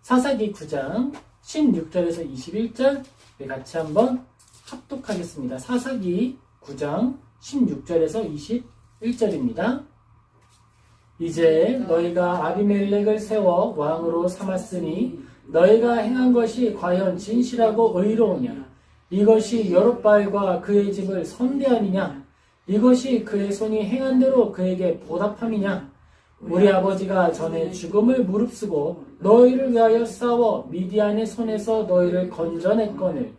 사사기 9장 16절에서 21절 같이 한번 합독하겠습니다. 사사기 9장 16절에서 21절입니다. 이제 너희가 아비멜렉을 세워 왕으로 삼았으니 너희가 행한 것이 과연 진실하고 의로우냐? 이것이 여룻바알과 그의 집을 선대함이냐? 이것이 그의 손이 행한 대로 그에게 보답함이냐? 우리 아버지가 전에 죽음을 무릅쓰고 너희를 위하여 싸워 미디안의 손에서 너희를 건져냈거늘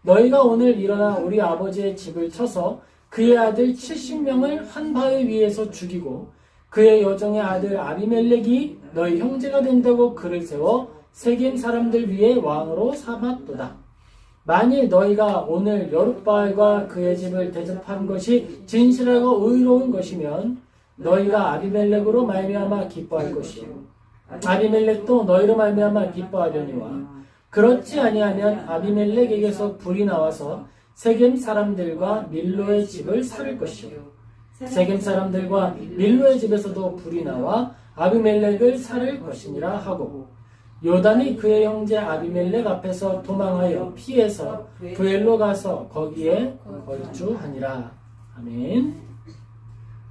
너희가 오늘 일어나 우리 아버지의 집을 쳐서 그의 아들 70명을 한 바위 위에서 죽이고 그의 여종의 아들 아비멜렉이 너희 형제가 된다고 그를 세워 세겜 사람들 위에 왕으로 삼았도다. 만일 너희가 오늘 여룻바알과 그의 집을 대접한 것이 진실하고 의로운 것이면 너희가 아비멜렉으로 말미암아 기뻐할 것이요 아비멜렉도 너희로 말미암아 기뻐하려니와 그렇지 아니하면 아비멜렉에게서 불이 나와서 세겜 사람들과 밀로의 집을 살을 것이요 세겜 사람들과 밀로의 집에서도 불이 나와 아비멜렉을 살을 것이니라 하고 요담이 그의 형제 아비멜렉 앞에서 도망하여 피해서 브엘로 가서 거기에 거주하니라. 아멘.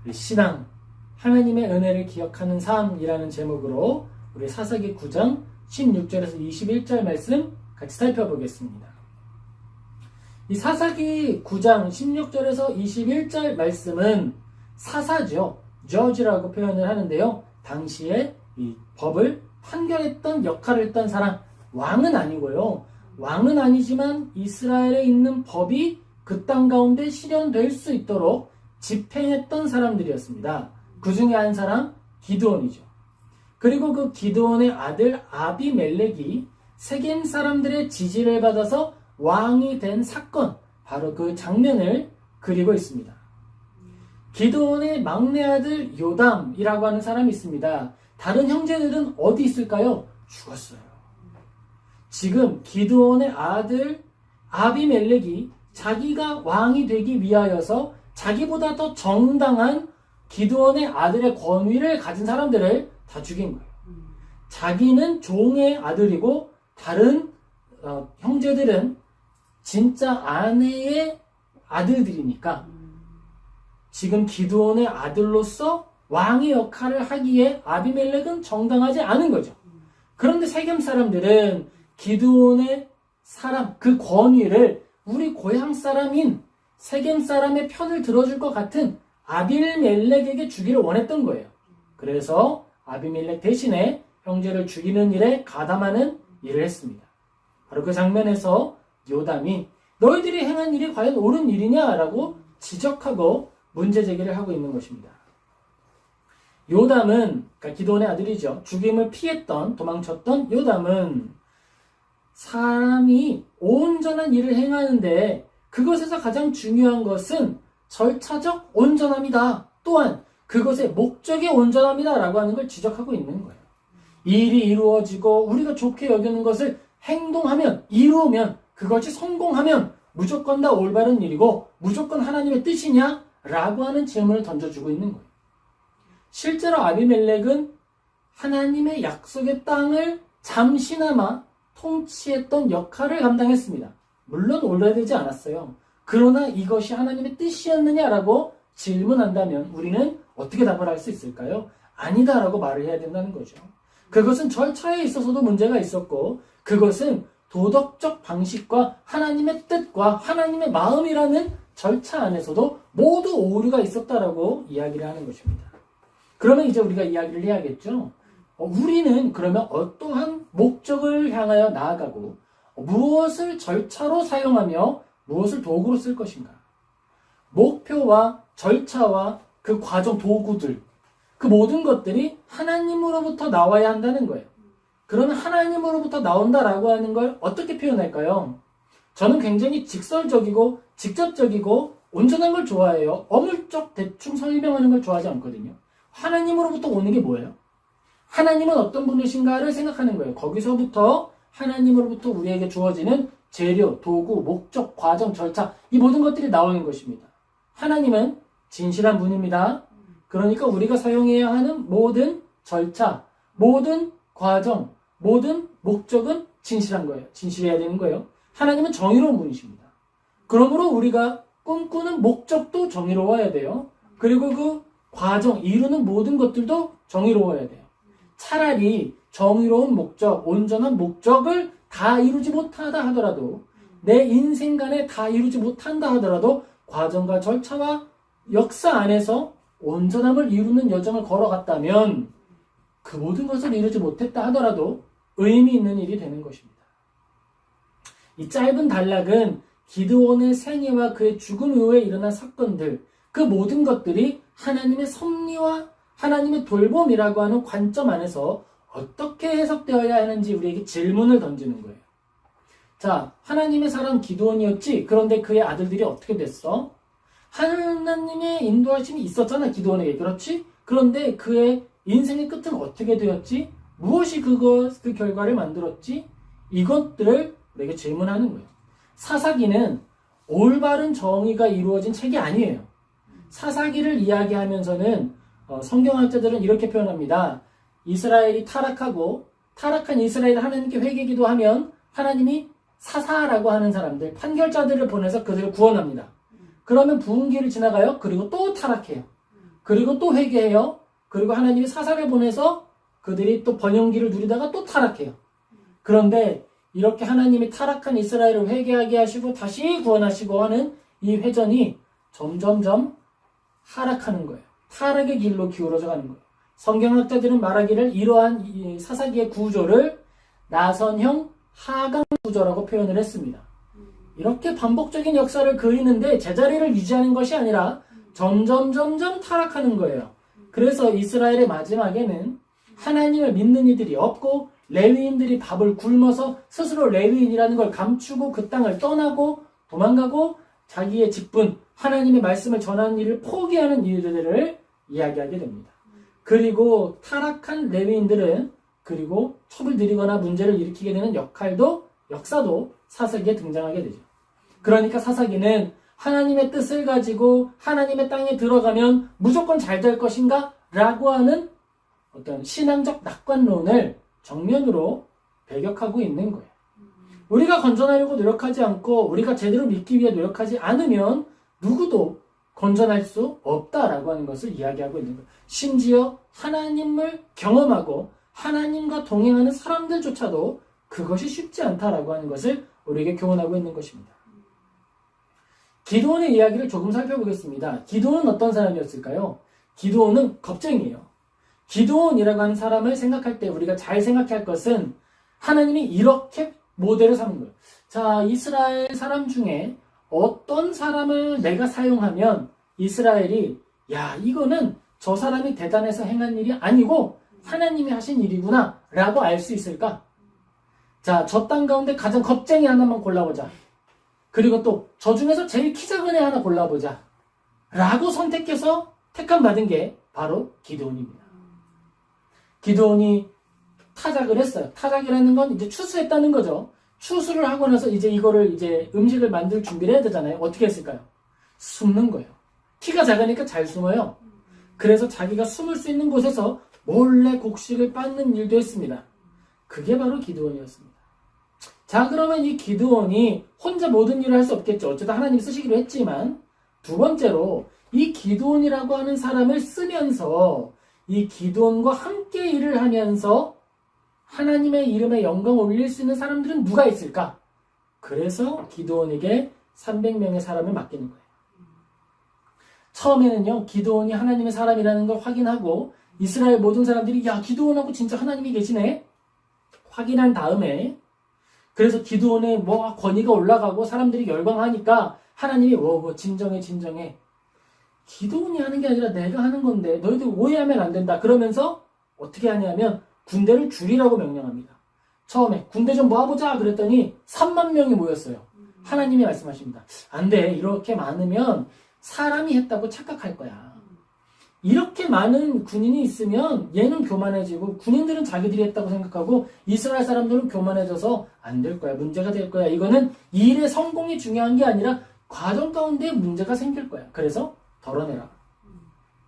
우리 신앙 하나님의 은혜를 기억하는 삶이라는 제목으로 우리 사사기 9장 16절에서 21절 말씀 같이 살펴보겠습니다. 이 사사기 9장 16절에서 21절 말씀은 사사죠. 저지라고 표현을 하는데요. 당시에 이 법을 판결했던 역할을 했던 사람, 왕은 아니고요. 왕은 아니지만 이스라엘에 있는 법이 그 땅 가운데 실현될 수 있도록 집행했던 사람들이었습니다. 그 중에 한 사람 기드온이죠. 그리고 그 기드온의 아들 아비멜렉이 세겜 사람들의 지지를 받아서 왕이 된 사건, 바로 그 장면을 그리고 있습니다. 기드온의 막내 아들 요담이라고 하는 사람이 있습니다. 다른 형제들은 어디 있을까요? 죽었어요. 지금 기드온의 아들 아비멜렉이 자기가 왕이 되기 위하여서 자기보다 더 정당한 기드온의 아들의 권위를 가진 사람들을 다 죽인 거예요. 자기는 종의 아들이고 다른 형제들은 진짜 아내의 아들들이니까 지금 기드온의 아들로서 왕의 역할을 하기에 아비멜렉은 정당하지 않은 거죠. 그런데 세겜 사람들은 기드온의 사람, 그 권위를 우리 고향 사람인 세겜 사람의 편을 들어줄 것 같은 아비멜렉에게 주기를 원했던 거예요. 그래서 아비멜렉 대신에 형제를 죽이는 일에 가담하는 일을 했습니다. 바로 그 장면에서 요담이 너희들이 행한 일이 과연 옳은 일이냐라고 지적하고 문제 제기를 하고 있는 것입니다. 요담은, 그러니까 기드온의 아들이죠. 죽임을 피했던, 도망쳤던 요담은 사람이 온전한 일을 행하는데 그것에서 가장 중요한 것은 절차적 온전함이다. 또한 그것의 목적이 온전함이다 라고 하는 걸 지적하고 있는 거예요. 이 일이 이루어지고 우리가 좋게 여기는 것을 행동하면, 이루면, 그것이 성공하면 무조건 다 올바른 일이고 무조건 하나님의 뜻이냐? 라고 하는 질문을 던져주고 있는 거예요. 실제로 아비멜렉은 하나님의 약속의 땅을 잠시나마 통치했던 역할을 감당했습니다. 물론 오래되지 않았어요. 그러나 이것이 하나님의 뜻이었느냐라고 질문한다면 우리는 어떻게 답을 할 수 있을까요? 아니다라고 말을 해야 된다는 거죠. 그것은 절차에 있어서도 문제가 있었고 그것은 도덕적 방식과 하나님의 뜻과 하나님의 마음이라는 절차 안에서도 모두 오류가 있었다라고 이야기를 하는 것입니다. 그러면 이제 우리가 이야기를 해야겠죠. 우리는 그러면 어떠한 목적을 향하여 나아가고 무엇을 절차로 사용하며 무엇을 도구로 쓸 것인가? 목표와 절차와 그 과정 도구들, 그 모든 것들이 하나님으로부터 나와야 한다는 거예요. 그러면 하나님으로부터 나온다라고 하는 걸 어떻게 표현할까요? 저는 굉장히 직설적이고 직접적이고 온전한 걸 좋아해요. 어물쩍 대충 설명하는 걸 좋아하지 않거든요. 하나님으로부터 오는 게 뭐예요? 하나님은 어떤 분이신가를 생각하는 거예요. 거기서부터 하나님으로부터 우리에게 주어지는 재료, 도구, 목적, 과정, 절차 이 모든 것들이 나오는 것입니다. 하나님은 진실한 분입니다. 그러니까 우리가 사용해야 하는 모든 절차, 모든 과정, 모든 목적은 진실한 거예요. 진실해야 되는 거예요. 하나님은 정의로운 분이십니다. 그러므로 우리가 꿈꾸는 목적도 정의로워야 돼요. 그리고 그 과정, 이루는 모든 것들도 정의로워야 돼요. 차라리 정의로운 목적, 온전한 목적을 다 이루지 못하다 하더라도, 내 인생간에 다 이루지 못한다 하더라도 과정과 절차와 역사 안에서 온전함을 이루는 여정을 걸어갔다면 그 모든 것을 이루지 못했다 하더라도 의미 있는 일이 되는 것입니다. 이 짧은 단락은 기드온의 생애와 그의 죽음 이후에 일어난 사건들, 그 모든 것들이 하나님의 섭리와 하나님의 돌봄이라고 하는 관점 안에서 어떻게 해석되어야 하는지 우리에게 질문을 던지는 거예요. 자, 하나님의 사람 기드온이었지? 그런데 그의 아들들이 어떻게 됐어? 하나님의 인도하심이 있었잖아, 기드온에게. 그렇지? 그런데 그의 인생의 끝은 어떻게 되었지? 무엇이 그 결과를 만들었지? 이것들을 우리에게 질문하는 거예요. 사사기는 올바른 정의가 이루어진 책이 아니에요. 사사기를 이야기하면서는 성경학자들은 이렇게 표현합니다. 이스라엘이 타락한 이스라엘을 하나님께 회개기도하면 하나님이 사사라고 하는 사람들, 판결자들을 보내서 그들을 구원합니다. 그러면 부흥기를 지나가요. 그리고 또 타락해요. 그리고 또 회개해요. 그리고 하나님이 사사를 보내서 그들이 또 번영기를 누리다가 또 타락해요. 그런데 이렇게 하나님이 타락한 이스라엘을 회개하게 하시고 다시 구원하시고 하는 이 회전이 점점점 하락하는 거예요. 타락의 길로 기울어져 가는 거예요. 성경학자들은 말하기를 이러한 이 사사기의 구조를 나선형 하강 구조라고 표현을 했습니다. 이렇게 반복적인 역사를 그리는데 제자리를 유지하는 것이 아니라 점점 타락하는 거예요. 그래서 이스라엘의 마지막에는 하나님을 믿는 이들이 없고 레위인들이 밥을 굶어서 스스로 레위인이라는 걸 감추고 그 땅을 떠나고 도망가고 자기의 직분, 하나님의 말씀을 전하는 일을 포기하는 일들을 이야기하게 됩니다. 그리고 타락한 레위인들은 그리고 첩을 들이거나 문제를 일으키게 되는 역사도 사사기에 등장하게 되죠. 그러니까 사사기는 하나님의 뜻을 가지고 하나님의 땅에 들어가면 무조건 잘 될 것인가? 라고 하는 어떤 신앙적 낙관론을 정면으로 배격하고 있는 거예요. 우리가 건전하려고 노력하지 않고 우리가 제대로 믿기 위해 노력하지 않으면 누구도 건전할 수 없다라고 하는 것을 이야기하고 있는 거예요. 심지어 하나님을 경험하고 하나님과 동행하는 사람들조차도 그것이 쉽지 않다라고 하는 것을 우리에게 교훈하고 있는 것입니다. 기드온의 이야기를 조금 살펴보겠습니다. 기드온은 어떤 사람이었을까요? 기드온은 겁쟁이에요. 기드온이라고 하는 사람을 생각할 때 우리가 잘 생각해야 할 것은 하나님이 이렇게 모델을 삼은 거예요. 자, 이스라엘 사람 중에 어떤 사람을 내가 사용하면 이스라엘이 야, 이거는 저 사람이 대단해서 행한 일이 아니고 하나님이 하신 일이구나 라고 알 수 있을까? 자, 저 땅 가운데 가장 겁쟁이 하나만 골라보자. 그리고 또 저 중에서 제일 키 작은 애 하나 골라보자 라고 선택해서 택함 받은 게 바로 기드온입니다. 기드온이 타작을 했어요. 타작이라는 건 이제 추수했다는 거죠. 추수를 하고 나서 이거를 음식을 만들 준비를 해야 되잖아요. 어떻게 했을까요? 숨는 거예요. 키가 작으니까 잘 숨어요. 그래서 자기가 숨을 수 있는 곳에서 몰래 곡식을 빻는 일도 했습니다. 그게 바로 기드온이었습니다. 자, 그러면 이 기드온이 혼자 모든 일을 할 수 없겠죠. 어쨌든 하나님이 쓰시기로 했지만, 두 번째로 이 기드온이라고 하는 사람을 쓰면서 이 기드온과 함께 일을 하면서 하나님의 이름에 영광을 올릴 수 있는 사람들은 누가 있을까? 그래서 기드온에게 300명의 사람을 맡기는 거예요. 처음에는요, 기드온이 하나님의 사람이라는 걸 확인하고 이스라엘 모든 사람들이 야, 기드온하고 진짜 하나님이 계시네? 확인한 다음에 그래서 기드온의 권위가 올라가고 사람들이 열광하니까 하나님이 진정해. 기드온이 하는 게 아니라 내가 하는 건데 너희들 오해하면 안 된다. 그러면서 어떻게 하냐면 군대를 줄이라고 명령합니다. 처음에 군대 좀 모아보자 그랬더니 3만 명이 모였어요. 하나님이 말씀하십니다. 안 돼. 이렇게 많으면 사람이 했다고 착각할 거야. 이렇게 많은 군인이 있으면 얘는 교만해지고 군인들은 자기들이 했다고 생각하고 이스라엘 사람들은 교만해져서 안 될 거야. 문제가 될 거야. 이거는 일의 성공이 중요한 게 아니라 과정 가운데 문제가 생길 거야. 그래서 덜어내라.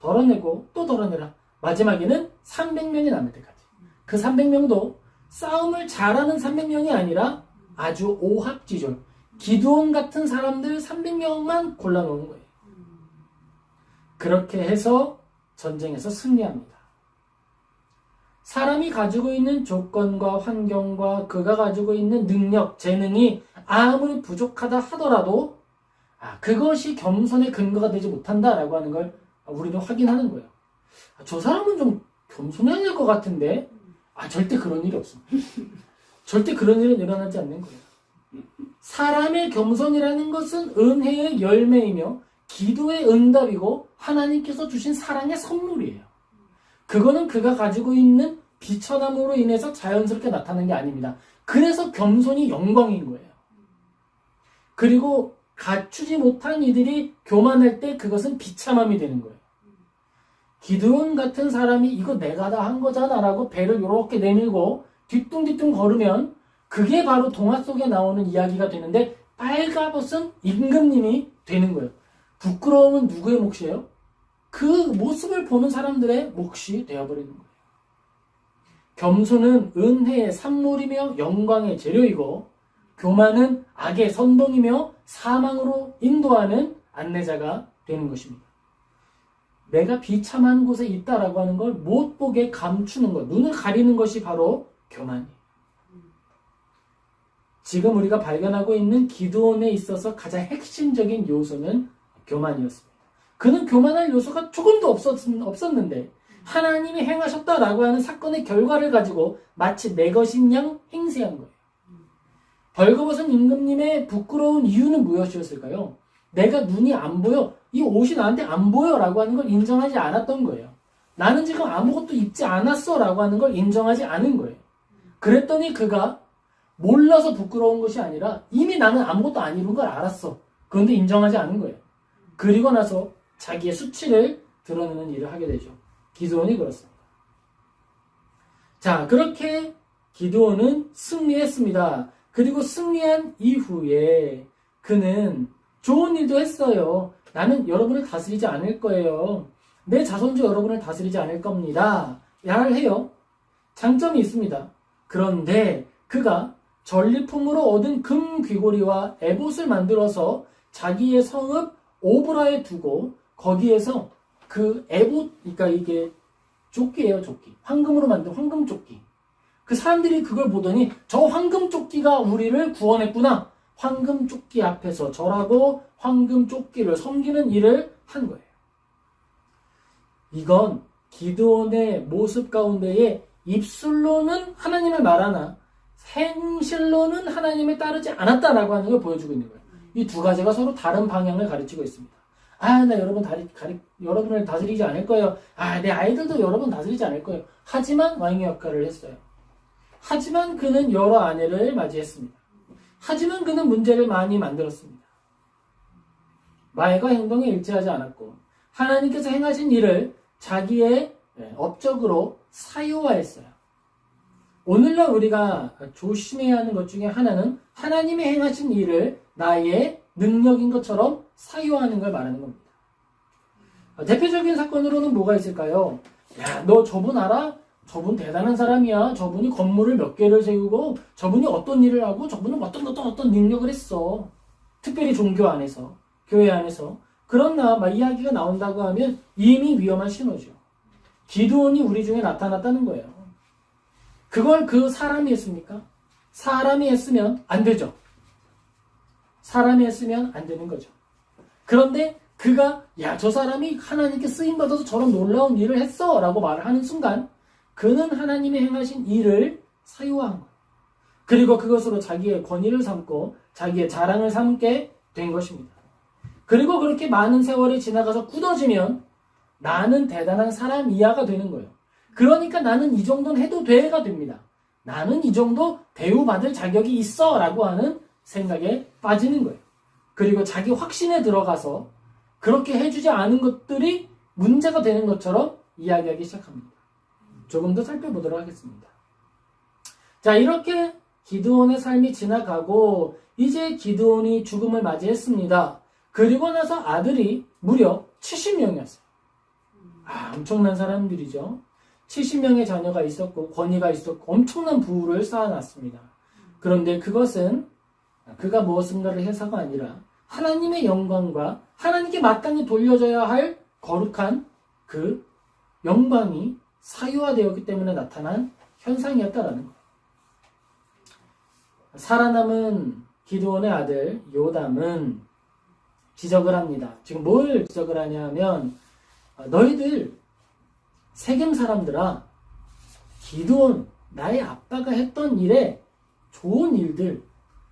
덜어내고 또 덜어내라. 마지막에는 300명이 남을 때까지. 그 300명도 싸움을 잘하는 300명이 아니라 아주 오합지졸, 기드온 같은 사람들 300명만 골라놓은 거예요. 그렇게 해서 전쟁에서 승리합니다. 사람이 가지고 있는 조건과 환경과 그가 가지고 있는 능력, 재능이 아무리 부족하다 하더라도 그것이 겸손의 근거가 되지 못한다라고 하는 걸 우리는 확인하는 거예요. 저 사람은 좀 겸손해야 될 것 같은데 절대 그런 일이 없습니다. 절대 그런 일은 일어나지 않는 거예요. 사람의 겸손이라는 것은 은혜의 열매이며 기도의 응답이고 하나님께서 주신 사랑의 선물이에요. 그거는 그가 가지고 있는 비천함으로 인해서 자연스럽게 나타나는 게 아닙니다. 그래서 겸손이 영광인 거예요. 그리고 갖추지 못한 이들이 교만할 때 그것은 비참함이 되는 거예요. 기드온 같은 사람이 이거 내가 다 한 거잖아 라고 배를 이렇게 내밀고 뒤뚱뒤뚱 걸으면 그게 바로 동화 속에 나오는 이야기가 되는데 빨가벗은 임금님이 되는 거예요. 부끄러움은 누구의 몫이에요? 그 모습을 보는 사람들의 몫이 되어버리는 거예요. 겸손은 은혜의 산물이며 영광의 재료이고 교만은 악의 선동이며 사망으로 인도하는 안내자가 되는 것입니다. 내가 비참한 곳에 있다라고 하는 걸 못 보게 감추는 것, 눈을 가리는 것이 바로 교만이에요. 지금 우리가 발견하고 있는 기드온에 있어서 가장 핵심적인 요소는 교만이었습니다. 그는 교만할 요소가 조금도 없었는데 하나님이 행하셨다라고 하는 사건의 결과를 가지고 마치 내 것인 양 행세한 거예요. 벌거벗은 임금님의 부끄러운 이유는 무엇이었을까요? 내가 눈이 안 보여, 이 옷이 나한테 안 보여 라고 하는 걸 인정하지 않았던 거예요. 나는 지금 아무것도 입지 않았어 라고 하는 걸 인정하지 않은 거예요. 그랬더니 그가 몰라서 부끄러운 것이 아니라 이미 나는 아무것도 안 입은 걸 알았어. 그런데 인정하지 않은 거예요. 그리고 나서 자기의 수치를 드러내는 일을 하게 되죠. 기드온이 그렇습니다. 자, 그렇게 기드온은 승리했습니다. 그리고 승리한 이후에 그는 좋은 일도 했어요. 나는 여러분을 다스리지 않을 거예요. 내 자손도 여러분을 다스리지 않을 겁니다. 말 해요. 장점이 있습니다. 그런데 그가 전리품으로 얻은 금 귀고리와 에봇을 만들어서 자기의 성읍 오브라에 두고 거기에서 그 에봇, 그러니까 이게 조끼예요, 조끼. 황금으로 만든 황금 조끼. 그 사람들이 그걸 보더니 저 황금 조끼가 우리를 구원했구나. 황금 조끼 앞에서 절하고 황금 조끼를 섬기는 일을 한 거예요. 이건 기드온의 모습 가운데에 입술로는 하나님을 말하나 행실로는 하나님을 따르지 않았다라고 하는 걸 보여주고 있는 거예요. 이 두 가지가 서로 다른 방향을 가르치고 있습니다. 나 여러분을 다스리지 않을 거예요. 내 아이들도 여러분 다스리지 않을 거예요. 하지만 왕의 역할을 했어요. 하지만 그는 여러 아내를 맞이했습니다. 하지만 그는 문제를 많이 만들었습니다. 말과 행동에 일치하지 않았고 하나님께서 행하신 일을 자기의 업적으로 사유화했어요. 오늘날 우리가 조심해야 하는 것 중에 하나는 하나님이 행하신 일을 나의 능력인 것처럼 사유화하는 걸 말하는 겁니다. 대표적인 사건으로는 뭐가 있을까요? 너 저분 알아? 저분 대단한 사람이야. 저분이 건물을 몇 개를 세우고 저분이 어떤 일을 하고 저분은 어떤 능력을 했어. 특별히 종교 안에서, 교회 안에서. 그러나 막 이야기가 나온다고 하면 이미 위험한 신호죠. 기드온이 우리 중에 나타났다는 거예요. 그걸 그 사람이 했습니까? 사람이 했으면 안 되죠. 사람이 했으면 안 되는 거죠. 그런데 그가 저 사람이 하나님께 쓰임받아서 저런 놀라운 일을 했어 라고 말을 하는 순간 그는 하나님이 행하신 일을 사유화한 거예요. 그리고 그것으로 자기의 권위를 삼고 자기의 자랑을 삼게 된 것입니다. 그리고 그렇게 많은 세월이 지나가서 굳어지면 나는 대단한 사람이야가 되는 거예요. 그러니까 나는 이 정도는 해도 돼가 됩니다. 나는 이 정도 대우받을 자격이 있어 라고 하는 생각에 빠지는 거예요. 그리고 자기 확신에 들어가서 그렇게 해주지 않은 것들이 문제가 되는 것처럼 이야기하기 시작합니다. 조금 더 살펴보도록 하겠습니다. 자, 이렇게 기드온의 삶이 지나가고 이제 기드온이 죽음을 맞이했습니다. 그리고 나서 아들이 무려 70명이었어요. 엄청난 사람들이죠. 70명의 자녀가 있었고 권위가 있었고 엄청난 부를 쌓아놨습니다. 그런데 그것은 그가 무엇인가를 해서가 아니라 하나님의 영광과 하나님께 마땅히 돌려져야 할 거룩한 그 영광이 사유화되었기 때문에 나타난 현상이었다라는 거예요. 살아남은 기드온의 아들 요담은 지적을 합니다. 지금 뭘 지적을 하냐면 너희들 세겜 사람들아, 기드온 나의 아빠가 했던 일에 좋은 일들,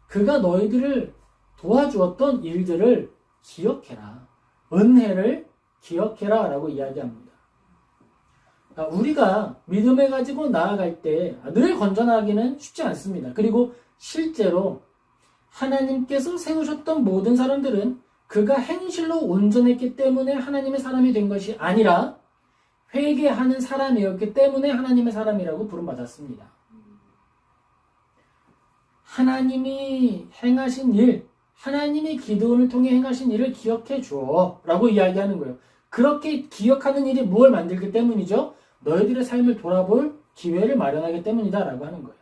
그가 너희들을 도와주었던 일들을 기억해라. 은혜를 기억해라 라고 이야기합니다. 우리가 믿음을 가지고 나아갈 때 늘 건전하기는 쉽지 않습니다. 그리고 실제로 하나님께서 세우셨던 모든 사람들은 그가 행실로 온전했기 때문에 하나님의 사람이 된 것이 아니라 회개하는 사람이었기 때문에 하나님의 사람이라고 부름받았습니다. 하나님이 행하신 일, 하나님이 기드온을 통해 행하신 일을 기억해 주어 라고 이야기하는 거예요. 그렇게 기억하는 일이 무엇을 만들기 때문이죠? 너희들의 삶을 돌아볼 기회를 마련하기 때문이다 라고 하는 거예요.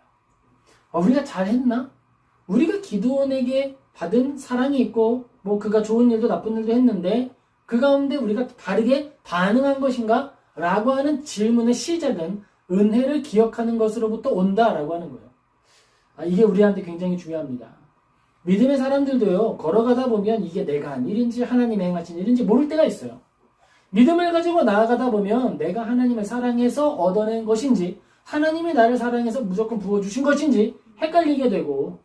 우리가 잘했나? 우리가 기드온에게 받은 사랑이 있고 그가 좋은 일도 나쁜 일도 했는데 그 가운데 우리가 다르게 반응한 것인가? 라고 하는 질문의 시작은 은혜를 기억하는 것으로부터 온다라고 하는 거예요. 이게 우리한테 굉장히 중요합니다. 믿음의 사람들도요, 걸어가다 보면 이게 내가 한 일인지 하나님이 행하신 일인지 모를 때가 있어요. 믿음을 가지고 나아가다 보면 내가 하나님을 사랑해서 얻어낸 것인지 하나님이 나를 사랑해서 무조건 부어주신 것인지 헷갈리게 되고,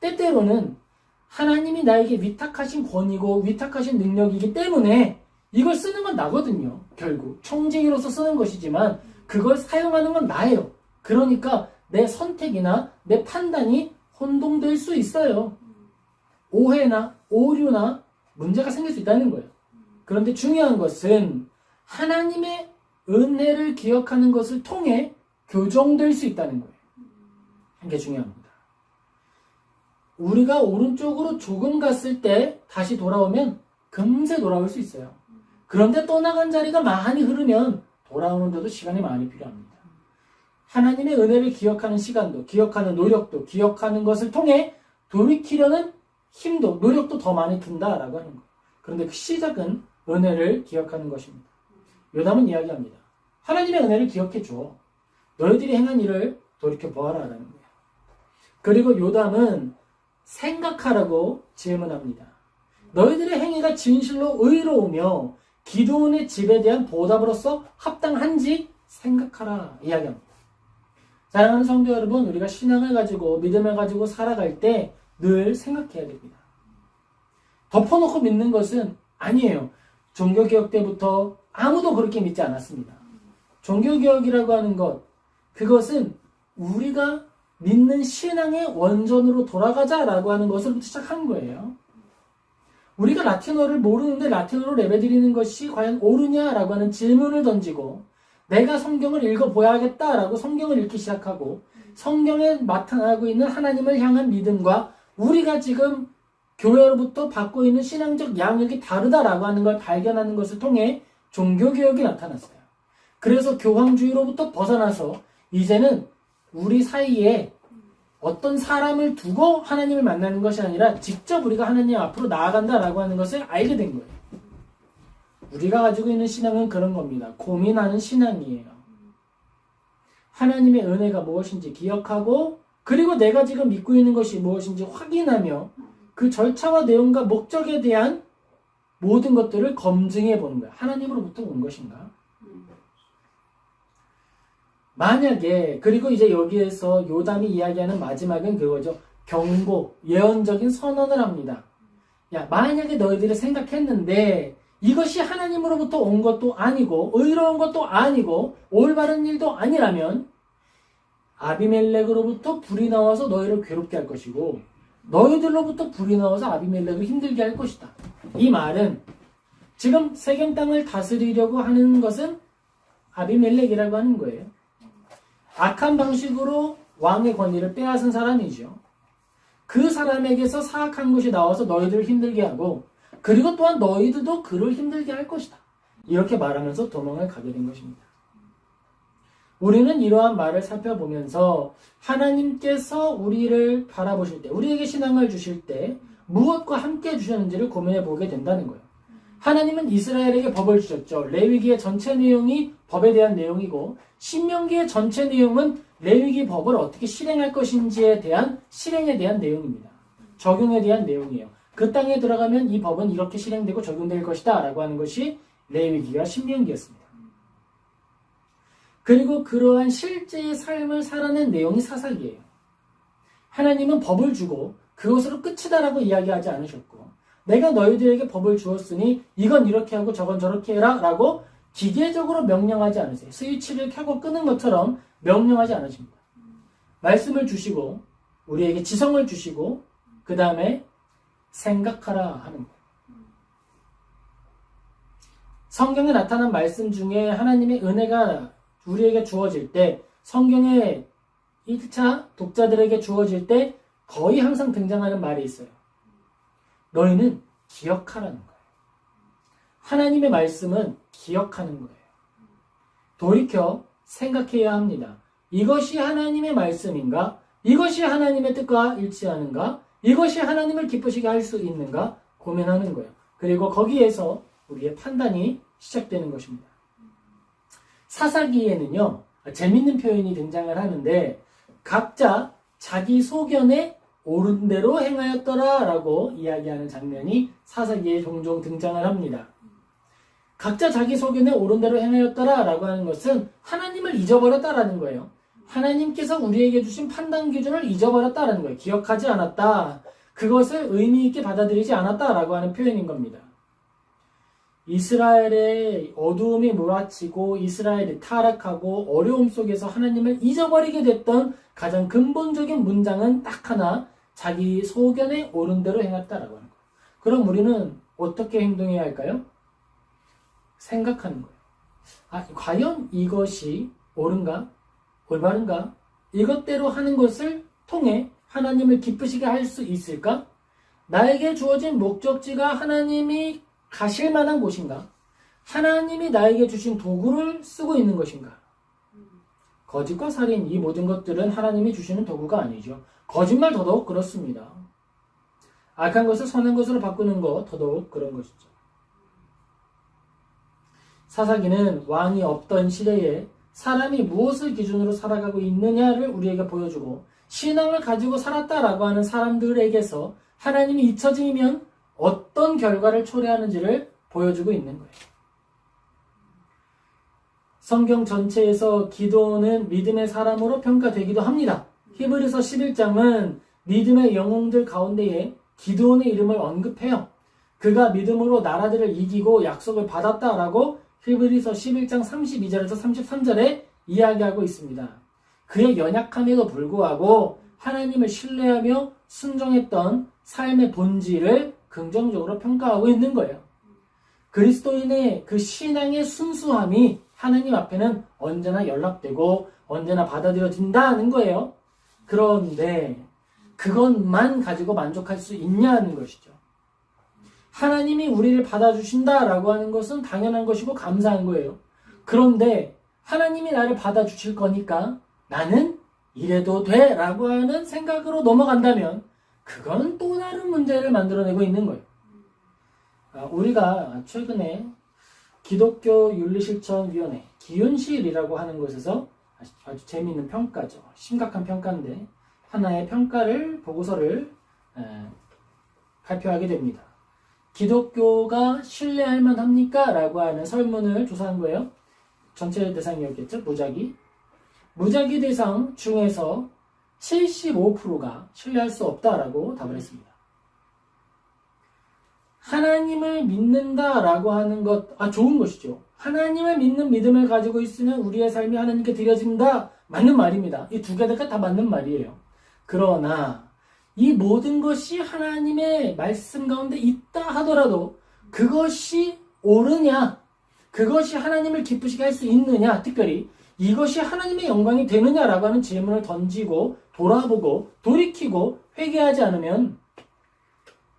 때때로는 하나님이 나에게 위탁하신 권위고 위탁하신 능력이기 때문에 이걸 쓰는 건 나거든요. 결국 청지기로서 쓰는 것이지만 그걸 사용하는 건 나예요. 그러니까 내 선택이나 내 판단이 혼동될 수 있어요. 오해나 오류나 문제가 생길 수 있다는 거예요. 그런데 중요한 것은 하나님의 은혜를 기억하는 것을 통해 교정될 수 있다는 거예요. 이게 중요합니다. 우리가 오른쪽으로 조금 갔을 때 다시 돌아오면 금세 돌아올 수 있어요. 그런데 떠나간 자리가 많이 흐르면 돌아오는데도 시간이 많이 필요합니다. 하나님의 은혜를 기억하는 시간도, 기억하는 노력도, 기억하는 것을 통해 돌이키려는 힘도, 노력도 더 많이 든다라고 하는 거예요. 그런데 그 시작은 은혜를 기억하는 것입니다. 요담은 이야기합니다. 하나님의 은혜를 기억해 줘. 너희들이 행한 일을 돌이켜 보아라라는 거예요. 그리고 요담은 생각하라고 질문합니다. 너희들의 행위가 진실로 의로우며 기드온의 집에 대한 보답으로서 합당한지 생각하라 이야기합니다. 사랑하는 성도 여러분, 우리가 신앙을 가지고 믿음을 가지고 살아갈 때 늘 생각해야 됩니다. 덮어놓고 믿는 것은 아니에요. 종교개혁 때부터 아무도 그렇게 믿지 않았습니다. 종교개혁이라고 하는 것, 그것은 우리가 믿는 신앙의 원전으로 돌아가자라고 하는 것을 시작한 거예요. 우리가 라틴어를 모르는데 라틴어로 예배드리는 것이 과연 옳으냐라고 하는 질문을 던지고, 내가 성경을 읽어보아야겠다라고 성경을 읽기 시작하고, 성경에 나타나고 있는 하나님을 향한 믿음과 우리가 지금 교회로부터 받고 있는 신앙적 양육이 다르다라고 하는 걸 발견하는 것을 통해 종교개혁이 나타났어요. 그래서 교황주의로부터 벗어나서 이제는 우리 사이에 어떤 사람을 두고 하나님을 만나는 것이 아니라 직접 우리가 하나님 앞으로 나아간다라고 하는 것을 알게 된 거예요. 우리가 가지고 있는 신앙은 그런 겁니다. 고민하는 신앙이에요. 하나님의 은혜가 무엇인지 기억하고, 그리고 내가 지금 믿고 있는 것이 무엇인지 확인하며 그 절차와 내용과 목적에 대한 모든 것들을 검증해 보는 거예요. 하나님으로부터 온 것인가? 만약에, 그리고 이제 여기에서 요담이 이야기하는 마지막은 그거죠. 경고, 예언적인 선언을 합니다. 야, 만약에 너희들이 생각했는데 이것이 하나님으로부터 온 것도 아니고 의로운 것도 아니고 올바른 일도 아니라면 아비멜렉으로부터 불이 나와서 너희를 괴롭게 할 것이고 너희들로부터 불이 나와서 아비멜렉을 힘들게 할 것이다. 이 말은 지금 세겜 땅을 다스리려고 하는 것은 아비멜렉이라고 하는 거예요. 악한 방식으로 왕의 권위를 빼앗은 사람이죠. 그 사람에게서 사악한 것이 나와서 너희들을 힘들게 하고, 그리고 또한 너희들도 그를 힘들게 할 것이다. 이렇게 말하면서 도망을 가게 된 것입니다. 우리는 이러한 말을 살펴보면서 하나님께서 우리를 바라보실 때, 우리에게 신앙을 주실 때 무엇과 함께 주셨는지를 고민해 보게 된다는 거예요. 하나님은 이스라엘에게 법을 주셨죠. 레위기의 전체 내용이 법에 대한 내용이고, 신명기의 전체 내용은 레위기 법을 어떻게 실행할 것인지에 대한 실행에 대한 내용입니다. 적용에 대한 내용이에요. 그 땅에 들어가면 이 법은 이렇게 실행되고 적용될 것이다 라고 하는 것이 레위기와 신명기였습니다. 그리고 그러한 실제의 삶을 살아낸 내용이 사사기예요. 하나님은 법을 주고 그것으로 끝이다라고 이야기하지 않으셨고, 내가 너희들에게 법을 주었으니 이건 이렇게 하고 저건 저렇게 해라 라고 기계적으로 명령하지 않으세요. 스위치를 켜고 끄는 것처럼 명령하지 않으십니다. 말씀을 주시고 우리에게 지성을 주시고 그 다음에 생각하라 하는 거예요. 성경에 나타난 말씀 중에 하나님의 은혜가 우리에게 주어질 때, 성경의 1차 독자들에게 주어질 때 거의 항상 등장하는 말이 있어요. 너희는 기억하라는 거예요. 하나님의 말씀은 기억하는 거예요. 돌이켜 생각해야 합니다. 이것이 하나님의 말씀인가? 이것이 하나님의 뜻과 일치하는가? 이것이 하나님을 기쁘시게 할 수 있는가? 고민하는 거예요. 그리고 거기에서 우리의 판단이 시작되는 것입니다. 사사기에는요, 재밌는 표현이 등장을 하는데, 각자 자기 소견에 옳은 대로 행하였더라 라고 이야기하는 장면이 사사기에 종종 등장을 합니다. 각자 자기 소견에 옳은 대로 행하였더라 라고 하는 것은 하나님을 잊어버렸다라는 거예요. 하나님께서 우리에게 주신 판단 기준을 잊어버렸다라는 거예요. 기억하지 않았다. 그것을 의미 있게 받아들이지 않았다라고 하는 표현인 겁니다. 이스라엘의 어두움이 몰아치고 이스라엘이 타락하고 어려움 속에서 하나님을 잊어버리게 됐던 가장 근본적인 문장은 딱 하나, 자기 소견에 옳은 대로 행했다라고 하는 거예요. 그럼 우리는 어떻게 행동해야 할까요? 생각하는 거예요. 과연 이것이 옳은가? 올바른가? 이것대로 하는 것을 통해 하나님을 기쁘시게 할 수 있을까? 나에게 주어진 목적지가 하나님이 가실 만한 곳인가? 하나님이 나에게 주신 도구를 쓰고 있는 것인가? 거짓과 살인, 이 모든 것들은 하나님이 주시는 도구가 아니죠. 거짓말 더더욱 그렇습니다. 악한 것을 선한 것으로 바꾸는 것 더더욱 그런 것이죠. 사사기는 왕이 없던 시대에 사람이 무엇을 기준으로 살아가고 있느냐를 우리에게 보여주고, 신앙을 가지고 살았다라고 하는 사람들에게서 하나님이 잊혀지면 어떤 결과를 초래하는지를 보여주고 있는 거예요. 성경 전체에서 기도는 믿음의 사람으로 평가되기도 합니다. 히브리서 11장은 믿음의 영웅들 가운데에 기드온의 이름을 언급해요. 그가 믿음으로 나라들을 이기고 약속을 받았다라고 히브리서 11장 32절에서 33절에 이야기하고 있습니다. 그의 연약함에도 불구하고 하나님을 신뢰하며 순종했던 삶의 본질을 긍정적으로 평가하고 있는 거예요. 그리스도인의 그 신앙의 순수함이 하나님 앞에는 언제나 연락되고 언제나 받아들여진다는 거예요. 그런데 그것만 가지고 만족할 수 있냐는 것이죠. 하나님이 우리를 받아주신다라고 하는 것은 당연한 것이고 감사한 거예요. 그런데 하나님이 나를 받아주실 거니까 나는 이래도 돼 라고 하는 생각으로 넘어간다면 그건 또 다른 문제를 만들어내고 있는 거예요. 우리가 최근에 기독교 윤리실천위원회 기윤실이라고 하는 곳에서 아주 재미있는 평가죠. 심각한 평가인데 하나의 평가를 보고서를 발표하게 됩니다. 기독교가 신뢰할 만합니까? 라고 하는 설문을 조사한 거예요. 전체 대상이었겠죠. 무작위 대상 중에서 75%가 신뢰할 수 없다라고 답을 했습니다. 하나님을 믿는다라고 하는 것, 좋은 것이죠. 하나님을 믿는 믿음을 가지고 있으면 우리의 삶이 하나님께 드려진다. 맞는 말입니다. 이 두 개가 다 맞는 말이에요. 그러나 이 모든 것이 하나님의 말씀 가운데 있다 하더라도 그것이 옳으냐, 그것이 하나님을 기쁘시게 할 수 있느냐, 특별히 이것이 하나님의 영광이 되느냐라고 하는 질문을 던지고 돌아보고 돌이키고 회개하지 않으면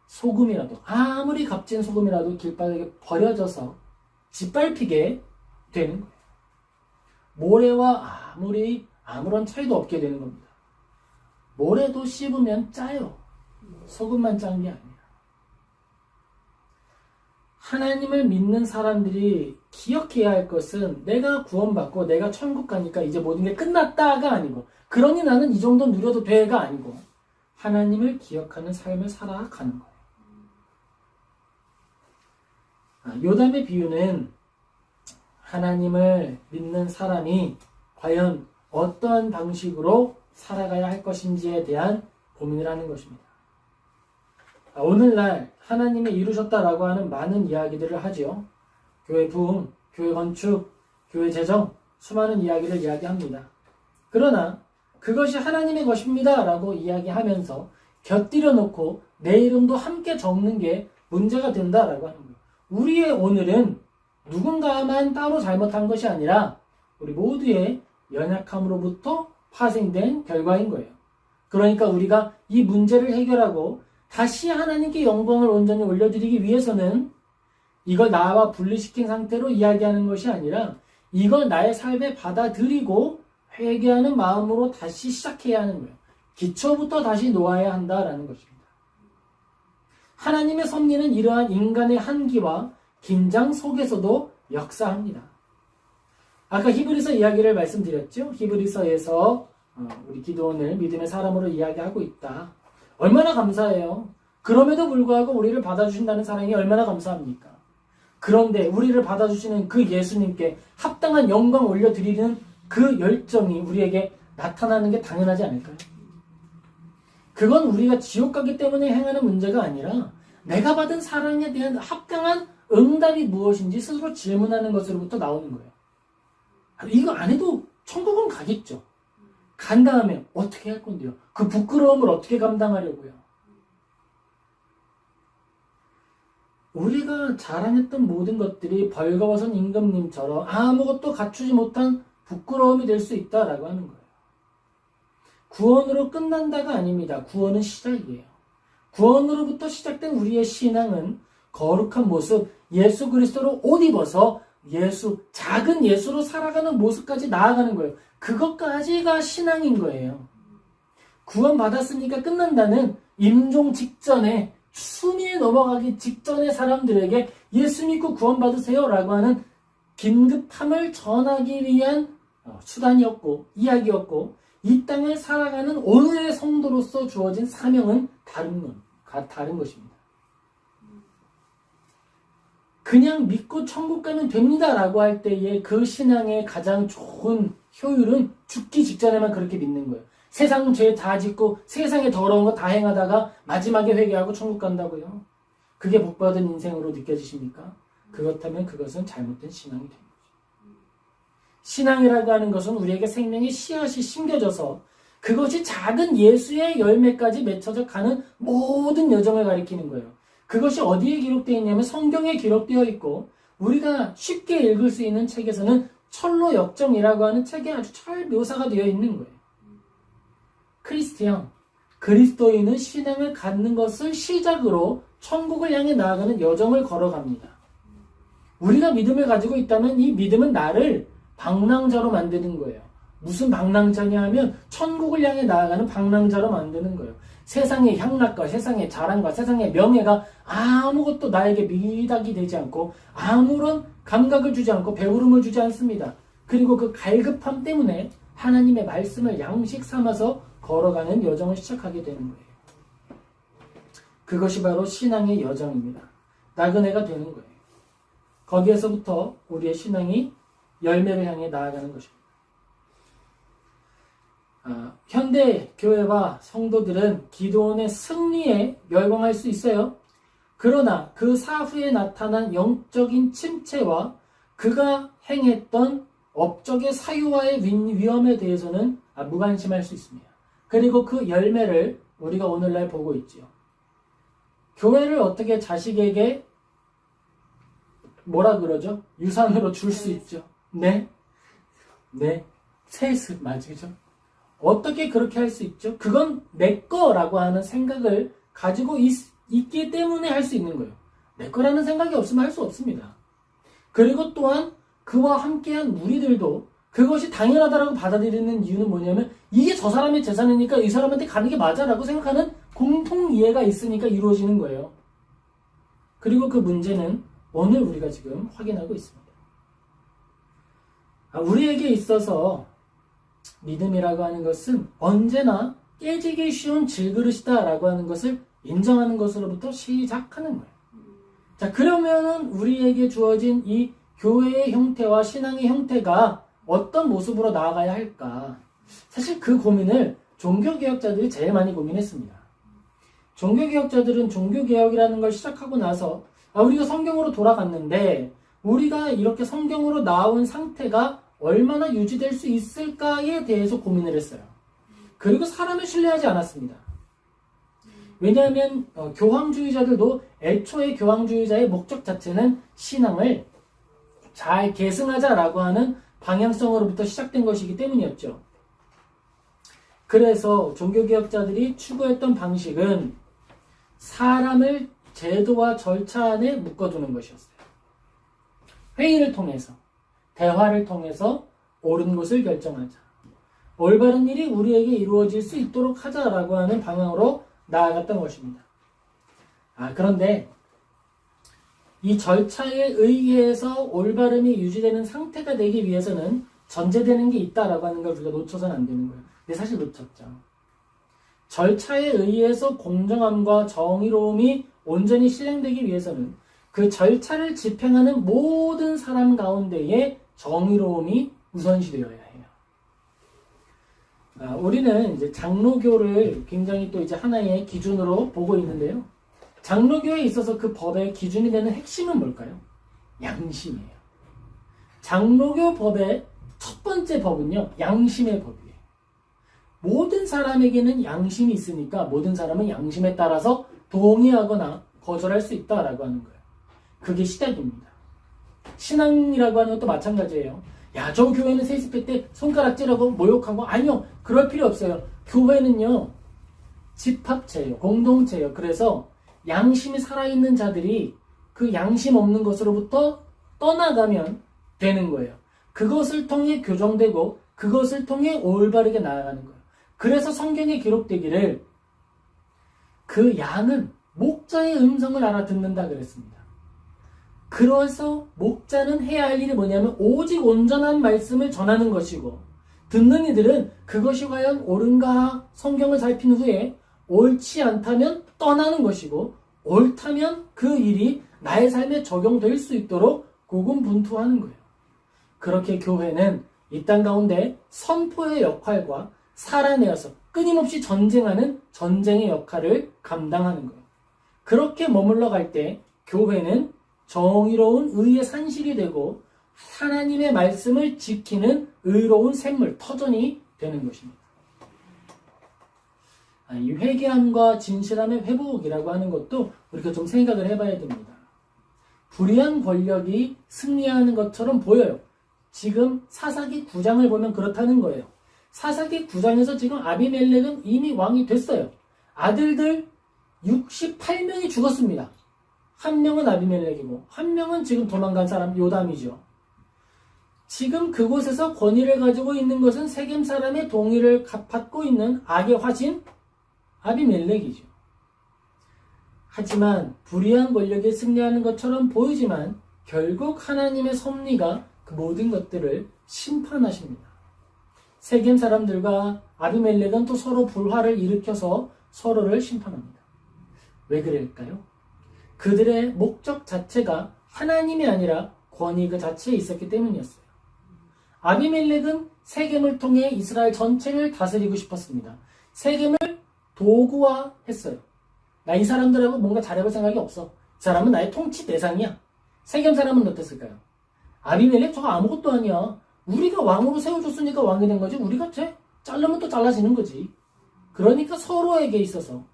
소금이라도, 아무리 값진 소금이라도 길바닥에 버려져서 짓밟히게 되는 거예요. 모래와 아무런 차이도 없게 되는 겁니다. 모래도 씹으면 짜요. 소금만 짠 게 아니에요. 하나님을 믿는 사람들이 기억해야 할 것은 내가 구원받고 내가 천국 가니까 이제 모든 게 끝났다가 아니고, 그러니 나는 이 정도 누려도 돼가 아니고, 하나님을 기억하는 삶을 살아가는 거예요. 요담의 비유는 하나님을 믿는 사람이 과연 어떠한 방식으로 살아가야 할 것인지에 대한 고민을 하는 것입니다. 오늘날 하나님이 이루셨다라고 하는 많은 이야기들을 하지요. 교회 부흥, 교회 건축, 교회 재정, 수많은 이야기를 이야기합니다. 그러나 그것이 하나님의 것입니다 라고 이야기하면서 곁들여 놓고 내 이름도 함께 적는 게 문제가 된다라고 하는 거예요. 우리의 오늘은 누군가만 따로 잘못한 것이 아니라 우리 모두의 연약함으로부터 파생된 결과인 거예요. 그러니까 우리가 이 문제를 해결하고 다시 하나님께 영광을 온전히 올려드리기 위해서는 이걸 나와 분리시킨 상태로 이야기하는 것이 아니라 이걸 나의 삶에 받아들이고 회개하는 마음으로 다시 시작해야 하는 거예요. 기초부터 다시 놓아야 한다라는 것입니다. 하나님의 섭리는 이러한 인간의 한계와 긴장 속에서도 역사합니다. 아까 히브리서 이야기를 말씀드렸죠. 히브리서에서 우리 기도원을 믿음의 사람으로 이야기하고 있다. 얼마나 감사해요. 그럼에도 불구하고 우리를 받아주신다는 사랑이 얼마나 감사합니까? 그런데 우리를 받아주시는 그 예수님께 합당한 영광 올려드리는 그 열정이 우리에게 나타나는 게 당연하지 않을까요? 그건 우리가 지옥 가기 때문에 행하는 문제가 아니라 내가 받은 사랑에 대한 합당한 응답이 무엇인지 스스로 질문하는 것으로부터 나오는 거예요. 이거 안 해도 천국은 가겠죠. 간 다음에 어떻게 할 건데요? 그 부끄러움을 어떻게 감당하려고요? 우리가 자랑했던 모든 것들이 벌거벗은 임금님처럼 아무것도 갖추지 못한 부끄러움이 될 수 있다라고 하는 거예요. 구원으로 끝난다가 아닙니다. 구원은 시작이에요. 구원으로부터 시작된 우리의 신앙은 거룩한 모습, 예수 그리스도로 옷 입어서 작은 예수로 살아가는 모습까지 나아가는 거예요. 그것까지가 신앙인 거예요. 구원받았으니까 끝난다는 임종 직전에, 수미에 넘어가기 직전의 사람들에게 예수 믿고 구원받으세요 라고 하는 긴급함을 전하기 위한 수단이었고 이야기였고, 이 땅을 살아가는 오늘의 성도로서 주어진 사명은 다른 것입니다. 그냥 믿고 천국 가면 됩니다 라고 할 때의 그 신앙의 가장 좋은 효율은 죽기 직전에만 그렇게 믿는 거예요. 세상 죄 다 짓고 세상에 더러운 거 다 행하다가 마지막에 회개하고 천국 간다고요. 그게 복받은 인생으로 느껴지십니까? 그렇다면 그것은 잘못된 신앙이 됩니다. 신앙이라고 하는 것은 우리에게 생명의 씨앗이 심겨져서 그것이 작은 예수의 열매까지 맺혀져 가는 모든 여정을 가리키는 거예요. 그것이 어디에 기록되어 있냐면 성경에 기록되어 있고, 우리가 쉽게 읽을 수 있는 책에서는 철로 역정이라고 하는 책에 아주 잘 묘사가 되어 있는 거예요. 크리스티안, 그리스도인은 신앙을 갖는 것을 시작으로 천국을 향해 나아가는 여정을 걸어갑니다. 우리가 믿음을 가지고 있다면 이 믿음은 나를 방랑자로 만드는 거예요. 무슨 방랑자냐 하면 천국을 향해 나아가는 방랑자로 만드는 거예요. 세상의 향락과 세상의 자랑과 세상의 명예가 아무것도 나에게 미닥이 되지 않고 아무런 감각을 주지 않고 배부름을 주지 않습니다. 그리고 그 갈급함 때문에 하나님의 말씀을 양식 삼아서 걸어가는 여정을 시작하게 되는 거예요. 그것이 바로 신앙의 여정입니다. 나그네가 되는 거예요. 거기에서부터 우리의 신앙이 열매를 향해 나아가는 것입니다. 현대 교회와 성도들은 기도원의 승리에 열광할 수 있어요. 그러나 그 사후에 나타난 영적인 침체와 그가 행했던 업적의 사유와의 위험에 대해서는 무관심할 수 있습니다. 그리고 그 열매를 우리가 오늘날 보고 있지요. 교회를 어떻게 자식에게 뭐라 그러죠? 유산으로 줄 수 있죠. 네. 세습 맞으죠? 어떻게 그렇게 할 수 있죠? 그건 내 거라고 하는 생각을 가지고 있기 때문에 할 수 있는 거예요. 내 거라는 생각이 없으면 할 수 없습니다. 그리고 또한 그와 함께한 무리들도 그것이 당연하다라고 받아들이는 이유는 뭐냐면 이게 저 사람의 재산이니까 이 사람한테 가는 게 맞아라고 생각하는 공통 이해가 있으니까 이루어지는 거예요. 그리고 그 문제는 오늘 우리가 지금 확인하고 있습니다. 우리에게 있어서 믿음이라고 하는 것은 언제나 깨지기 쉬운 질그릇이다라고 하는 것을 인정하는 것으로부터 시작하는 거예요. 자, 그러면은 우리에게 주어진 이 교회의 형태와 신앙의 형태가 어떤 모습으로 나아가야 할까? 사실 그 고민을 종교개혁자들이 제일 많이 고민했습니다. 종교개혁자들은 종교개혁이라는 걸 시작하고 나서 우리가 성경으로 돌아갔는데 우리가 이렇게 성경으로 나온 상태가 얼마나 유지될 수 있을까에 대해서 고민을 했어요. 그리고 사람을 신뢰하지 않았습니다. 왜냐하면 교황주의자들도 애초에 교황주의자의 목적 자체는 신앙을 잘 계승하자라고 하는 방향성으로부터 시작된 것이기 때문이었죠. 그래서 종교개혁자들이 추구했던 방식은 사람을 제도와 절차 안에 묶어두는 것이었어요. 회의를 통해서, 대화를 통해서 옳은 것을 결정하자. 올바른 일이 우리에게 이루어질 수 있도록 하자라고 하는 방향으로 나아갔던 것입니다. 그런데 이 절차에 의해서 올바름이 유지되는 상태가 되기 위해서는 전제되는 게 있다라고 하는 걸 우리가 놓쳐서는 안 되는 거예요. 근데 사실 놓쳤죠. 절차에 의해서 공정함과 정의로움이 온전히 실행되기 위해서는 그 절차를 집행하는 모든 사람 가운데에 정의로움이 우선시되어야 해요. 우리는 이제 장로교를 굉장히 또 이제 하나의 기준으로 보고 있는데요. 장로교에 있어서 그 법의 기준이 되는 핵심은 뭘까요? 양심이에요. 장로교 법의 첫 번째 법은요, 양심의 법이에요. 모든 사람에게는 양심이 있으니까 모든 사람은 양심에 따라서 동의하거나 거절할 수 있다라고 하는 거예요. 그게 시작입니다. 신앙이라고 하는 것도 마찬가지예요. 야, 저 교회는 세습회 때 손가락질하고 모욕하고, 아니요, 그럴 필요 없어요. 교회는요, 집합체예요. 공동체예요. 그래서 양심이 살아있는 자들이 그 양심 없는 것으로부터 떠나가면 되는 거예요. 그것을 통해 교정되고 그것을 통해 올바르게 나아가는 거예요. 그래서 성경에 기록되기를 그 양은 목자의 음성을 알아듣는다 그랬습니다. 그래서 목자는 해야 할 일이 뭐냐면 오직 온전한 말씀을 전하는 것이고, 듣는 이들은 그것이 과연 옳은가 성경을 살핀 후에 옳지 않다면 떠나는 것이고, 옳다면 그 일이 나의 삶에 적용될 수 있도록 고군분투하는 거예요. 그렇게 교회는 이 땅 가운데 선포의 역할과 살아내어서 끊임없이 전쟁하는 전쟁의 역할을 감당하는 거예요. 그렇게 머물러 갈 때 교회는 정의로운 의의 산실이 되고 하나님의 말씀을 지키는 의로운 샘물, 터전이 되는 것입니다. 이 회개함과 진실함의 회복이라고 하는 것도 우리가 좀 생각을 해봐야 됩니다. 불의한 권력이 승리하는 것처럼 보여요. 지금 사사기 9장을 보면 그렇다는 거예요. 사사기 9장에서 지금 아비멜렉은 이미 왕이 됐어요. 아들들 68명이 죽었습니다. 한 명은 아비멜렉이고 한 명은 지금 도망간 사람 요담이죠. 지금 그곳에서 권위를 가지고 있는 것은 세겜 사람의 동의를 받고 있는 악의 화신 아비멜렉이죠. 하지만 불의한 권력에 승리하는 것처럼 보이지만 결국 하나님의 섭리가 그 모든 것들을 심판하십니다. 세겜 사람들과 아비멜렉은 또 서로 불화를 일으켜서 서로를 심판합니다. 왜 그럴까요? 그들의 목적 자체가 하나님이 아니라 권위 그 자체에 있었기 때문이었어요. 아비멜렉은 세겜을 통해 이스라엘 전체를 다스리고 싶었습니다. 세겜을 도구화했어요. 나 이 사람들하고 뭔가 잘해볼 생각이 없어. 이 사람은 나의 통치 대상이야. 세겜 사람은 어땠을까요? 아비멜렉 저거 아무것도 아니야. 우리가 왕으로 세워줬으니까 왕이 된 거지. 우리가 자르면 또 잘라지는 거지. 그러니까 서로에게 있어서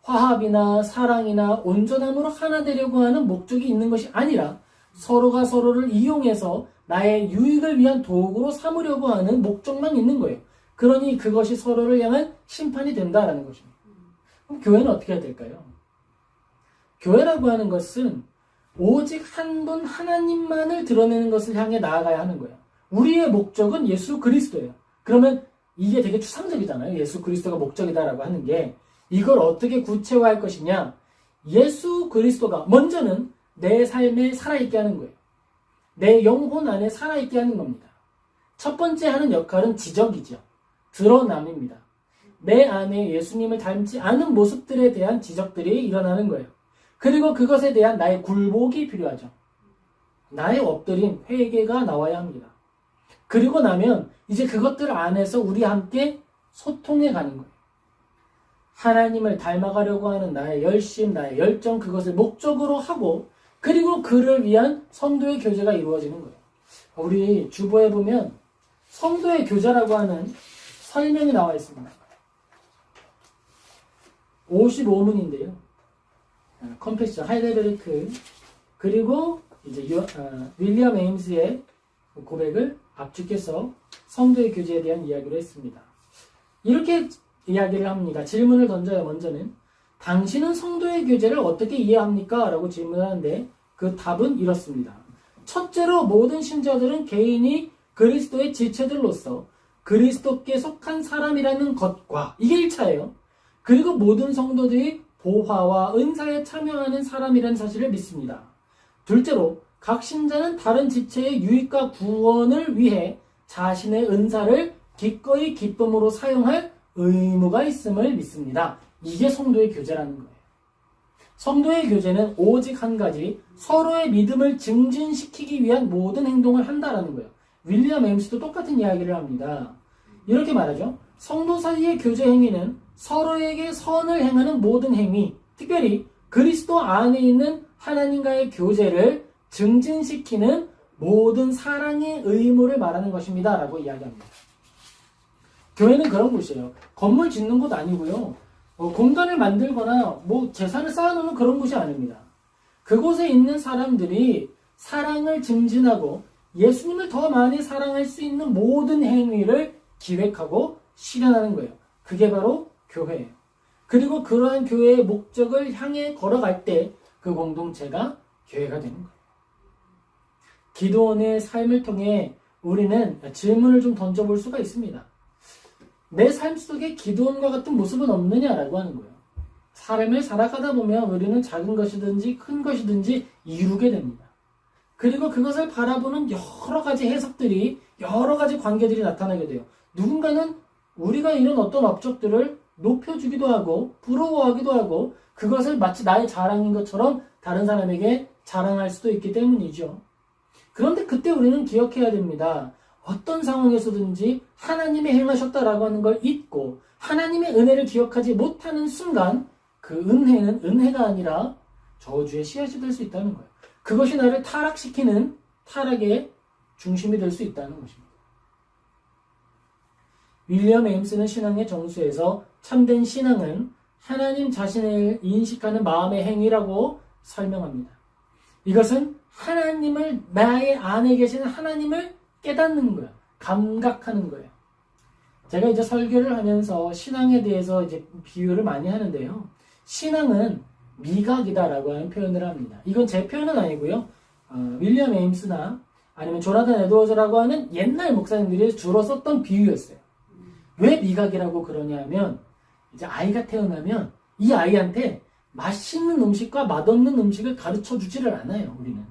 화합이나 사랑이나 온전함으로 하나 되려고 하는 목적이 있는 것이 아니라 서로가 서로를 이용해서 나의 유익을 위한 도구로 삼으려고 하는 목적만 있는 거예요. 그러니 그것이 서로를 향한 심판이 된다라는 것입니다. 그럼 교회는 어떻게 해야 될까요? 교회라고 하는 것은 오직 한 분 하나님만을 드러내는 것을 향해 나아가야 하는 거예요. 우리의 목적은 예수 그리스도예요. 그러면 이게 되게 추상적이잖아요. 예수 그리스도가 목적이다라고 하는 게. 이걸 어떻게 구체화할 것이냐? 예수 그리스도가 먼저는 내 삶에 살아있게 하는 거예요. 내 영혼 안에 살아있게 하는 겁니다. 첫 번째 하는 역할은 지적이죠. 드러남입니다. 내 안에 예수님을 닮지 않은 모습들에 대한 지적들이 일어나는 거예요. 그리고 그것에 대한 나의 굴복이 필요하죠. 나의 엎드린 회개가 나와야 합니다. 그리고 나면 이제 그것들 안에서 우리 함께 소통해 가는 거예요. 하나님을 닮아가려고 하는 나의 열심, 나의 열정, 그것을 목적으로 하고 그리고 그를 위한 성도의 교제가 이루어지는 거예요. 우리 주보에 보면 성도의 교제라고 하는 설명이 나와 있습니다. 55문인데요. 컴패션, 하이델베르크 그리고 이제 윌리엄 에임스의 고백을 압축해서 성도의 교제에 대한 이야기를 했습니다. 이렇게 이야기를 합니다. 질문을 던져요. 먼저는 당신은 성도의 교제를 어떻게 이해합니까? 라고 질문하는데 그 답은 이렇습니다. 첫째로 모든 신자들은 개인이 그리스도의 지체들로서 그리스도께 속한 사람이라는 것과 이게 1차예요. 그리고 모든 성도들이 보화와 은사에 참여하는 사람이라는 사실을 믿습니다. 둘째로 각 신자는 다른 지체의 유익과 구원을 위해 자신의 은사를 기꺼이 기쁨으로 사용할 의무가 있음을 믿습니다. 이게 성도의 교제라는 거예요. 성도의 교제는 오직 한 가지, 서로의 믿음을 증진시키기 위한 모든 행동을 한다라는 거예요. 윌리엄 에임스도 똑같은 이야기를 합니다. 이렇게 말하죠. 성도 사이의 교제 행위는 서로에게 선을 행하는 모든 행위, 특별히 그리스도 안에 있는 하나님과의 교제를 증진시키는 모든 사랑의 의무를 말하는 것입니다. 라고 이야기합니다. 교회는 그런 곳이에요. 건물 짓는 곳 아니고요. 공간을 만들거나 재산을 쌓아놓는 그런 곳이 아닙니다. 그곳에 있는 사람들이 사랑을 증진하고 예수님을 더 많이 사랑할 수 있는 모든 행위를 기획하고 실현하는 거예요. 그게 바로 교회예요. 그리고 그러한 교회의 목적을 향해 걸어갈 때 그 공동체가 교회가 되는 거예요. 기도원의 삶을 통해 우리는 질문을 좀 던져볼 수가 있습니다. 내 삶 속에 기도원과 같은 모습은 없느냐라고 하는 거예요. 삶을 살아가다 보면 우리는 작은 것이든지 큰 것이든지 이루게 됩니다. 그리고 그것을 바라보는 여러 가지 해석들이, 여러 가지 관계들이 나타나게 돼요. 누군가는 우리가 이룬 어떤 업적들을 높여주기도 하고 부러워하기도 하고 그것을 마치 나의 자랑인 것처럼 다른 사람에게 자랑할 수도 있기 때문이죠. 그런데 그때 우리는 기억해야 됩니다. 어떤 상황에서든지 하나님이 행하셨다라고 하는 걸 잊고 하나님의 은혜를 기억하지 못하는 순간 그 은혜는 은혜가 아니라 저주의 씨앗이 될 수 있다는 거예요. 그것이 나를 타락시키는 타락의 중심이 될 수 있다는 것입니다. 윌리엄 에임스는 신앙의 정수에서 참된 신앙은 하나님 자신을 인식하는 마음의 행위라고 설명합니다. 이것은 하나님을, 나의 안에 계시는 하나님을 깨닫는 거예요. 감각하는 거예요. 제가 이제 설교를 하면서 신앙에 대해서 이제 비유를 많이 하는데요. 신앙은 미각이다라고 하는 표현을 합니다. 이건 제 표현은 아니고요. 윌리엄 에임스나 아니면 조나단 에드워즈라고 하는 옛날 목사님들이 주로 썼던 비유였어요. 왜 미각이라고 그러냐면 이제 아이가 태어나면 이 아이한테 맛있는 음식과 맛없는 음식을 가르쳐 주지를 않아요. 우리는.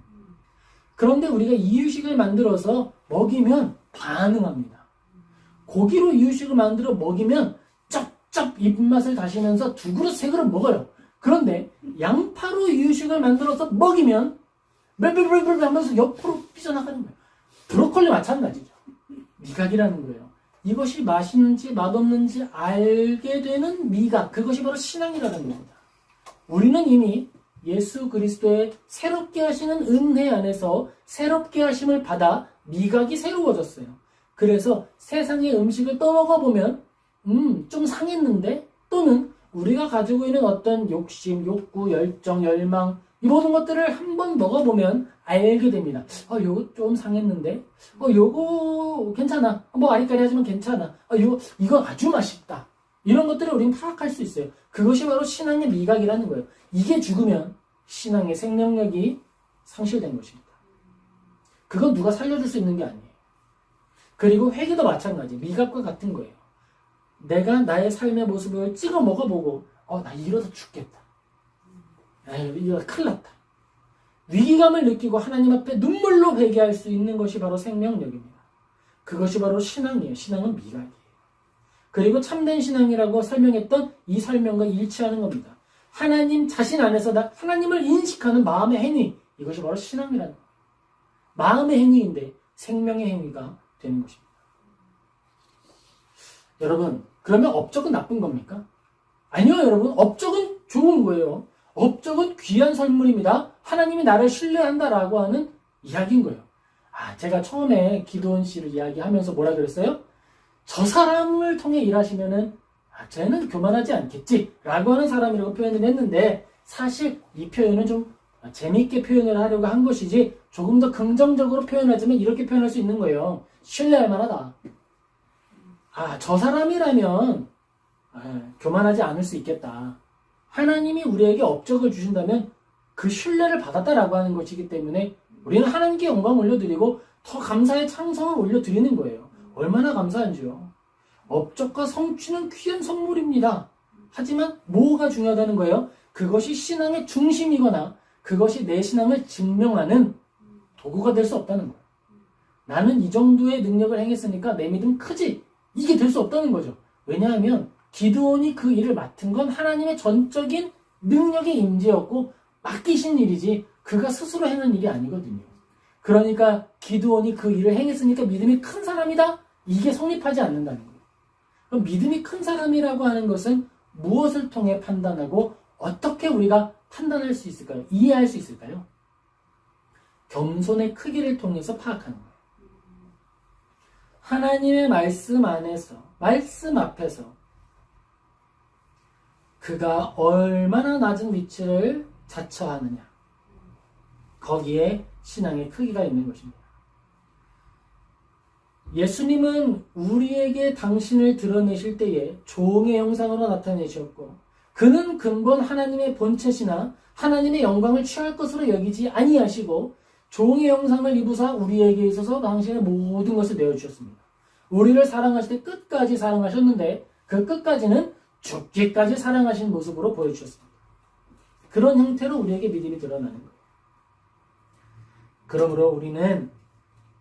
그런데 우리가 이유식을 만들어서 먹이면 반응합니다. 고기로 이유식을 만들어 먹이면 쩝쩝 입맛을 다시면서 2그릇, 3그릇 먹어요. 그런데 양파로 이유식을 만들어서 먹이면 멜멜멜멜 하면서 옆으로 삐져나가는 거예요. 브로콜리 마찬가지죠. 미각이라는 거예요. 이것이 맛있는지 맛없는지 알게 되는 미각, 그것이 바로 신앙이라는 겁니다. 우리는 이미 예수 그리스도의 새롭게 하시는 은혜 안에서 새롭게 하심을 받아 미각이 새로워졌어요. 그래서 세상의 음식을 떠먹어보면 좀 상했는데, 또는 우리가 가지고 있는 어떤 욕심, 욕구, 열정, 열망, 이 모든 것들을 한번 먹어보면 알게 됩니다. 요거 좀 상했는데, 요거 괜찮아. 아리까리 하지만 괜찮아. 이거 아주 맛있다. 이런 것들을 우리는 파악할 수 있어요. 그것이 바로 신앙의 미각이라는 거예요. 이게 죽으면 신앙의 생명력이 상실된 것입니다. 그건 누가 살려줄 수 있는 게 아니에요. 그리고 회개도 마찬가지. 미각과 같은 거예요. 내가 나의 삶의 모습을 찍어 먹어보고 나 이러다 죽겠다. 이거 큰일 났다. 위기감을 느끼고 하나님 앞에 눈물로 회개할 수 있는 것이 바로 생명력입니다. 그것이 바로 신앙이에요. 신앙은 미각이에요. 그리고 참된 신앙이라고 설명했던 이 설명과 일치하는 겁니다. 하나님 자신 안에서 하나님을 인식하는 마음의 행위, 이것이 바로 신앙이라는 거예요. 마음의 행위인데 생명의 행위가 되는 것입니다. 여러분, 그러면 업적은 나쁜 겁니까? 아니요, 여러분. 업적은 좋은 거예요. 업적은 귀한 선물입니다. 하나님이 나를 신뢰한다라고 하는 이야기인 거예요. 제가 처음에 기도원 씨를 이야기하면서 뭐라 그랬어요? 저 사람을 통해 일하시면은 쟤는 교만하지 않겠지 라고 하는 사람이라고 표현을 했는데, 사실 이 표현은 좀 재미있게 표현을 하려고 한 것이지, 조금 더 긍정적으로 표현하자면 이렇게 표현할 수 있는 거예요. 신뢰할 만하다. 저 사람이라면 교만하지 않을 수 있겠다. 하나님이 우리에게 업적을 주신다면 그 신뢰를 받았다라고 하는 것이기 때문에 우리는 하나님께 영광 올려드리고 더 감사의 찬송을 올려드리는 거예요. 얼마나 감사한지요. 업적과 성취는 귀한 선물입니다. 하지만 뭐가 중요하다는 거예요? 그것이 신앙의 중심이거나 그것이 내 신앙을 증명하는 도구가 될 수 없다는 거예요. 나는 이 정도의 능력을 행했으니까 내 믿음 크지? 이게 될 수 없다는 거죠. 왜냐하면 기드온이 그 일을 맡은 건 하나님의 전적인 능력의 임재였고 맡기신 일이지 그가 스스로 행한 일이 아니거든요. 그러니까 기드온이 그 일을 행했으니까 믿음이 큰 사람이다? 이게 성립하지 않는다는 거예요. 그럼 믿음이 큰 사람이라고 하는 것은 무엇을 통해 판단하고 어떻게 우리가 판단할 수 있을까요? 이해할 수 있을까요? 겸손의 크기를 통해서 파악하는 거예요. 하나님의 말씀 안에서, 말씀 앞에서 그가 얼마나 낮은 위치를 자처하느냐. 거기에 신앙의 크기가 있는 것입니다. 예수님은 우리에게 당신을 드러내실 때에 종의 형상으로 나타내셨고, 그는 근본 하나님의 본체시나 하나님의 영광을 취할 것으로 여기지 아니하시고 종의 형상을 입으사 우리에게 있어서 당신의 모든 것을 내어주셨습니다. 우리를 사랑하실 때 끝까지 사랑하셨는데 그 끝까지는 죽기까지 사랑하신 모습으로 보여주셨습니다. 그런 형태로 우리에게 믿음이 드러나는 거예요. 그러므로 우리는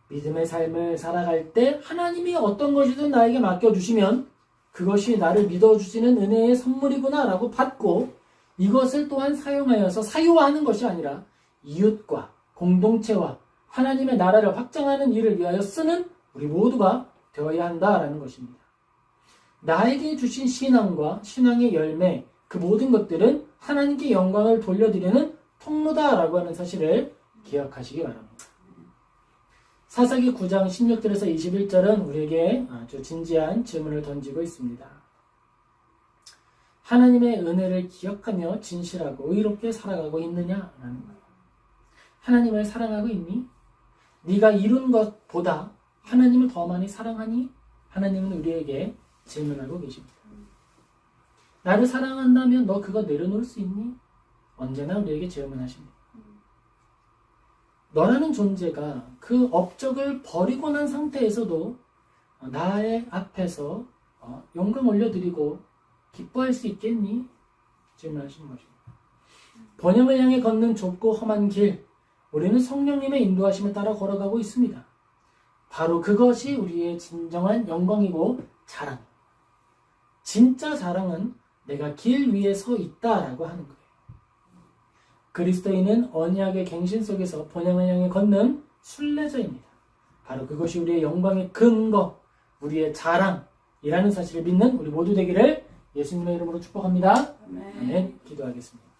믿음의 삶을 살아갈 때 하나님이 어떤 것이든 나에게 맡겨주시면 그것이 나를 믿어주시는 은혜의 선물이구나 라고 받고, 이것을 또한 사용하여서 사유화하는 것이 아니라 이웃과 공동체와 하나님의 나라를 확장하는 일을 위하여 쓰는 우리 모두가 되어야 한다라는 것입니다. 나에게 주신 신앙과 신앙의 열매, 그 모든 것들은 하나님께 영광을 돌려드리는 통로다라고 하는 사실을 기억하시기 바랍니다. 사사기 9장 16절에서 21절은 우리에게 아주 진지한 질문을 던지고 있습니다. 하나님의 은혜를 기억하며 진실하고 의롭게 살아가고 있느냐라는 거예요. 하나님을 사랑하고 있니? 네가 이룬 것보다 하나님을 더 많이 사랑하니? 하나님은 우리에게 질문하고 계십니다. 나를 사랑한다면 너 그거 내려놓을 수 있니? 언제나 우리에게 질문하십니다. 너라는 존재가 그 업적을 버리고 난 상태에서도 나의 앞에서 영광 올려드리고 기뻐할 수 있겠니? 질문하시는 것입니다. 번영을 향해 걷는 좁고 험한 길, 우리는 성령님의 인도하심을 따라 걸어가고 있습니다. 바로 그것이 우리의 진정한 영광이고 자랑. 진짜 자랑은 내가 길 위에 서 있다라고 하는 거예요. 그리스도인은 언약의 갱신 속에서 번영을 향해 걷는 순례자입니다. 바로 그것이 우리의 영광의 근거, 우리의 자랑이라는 사실을 믿는 우리 모두 되기를 예수님의 이름으로 축복합니다. 아멘. 기도하겠습니다.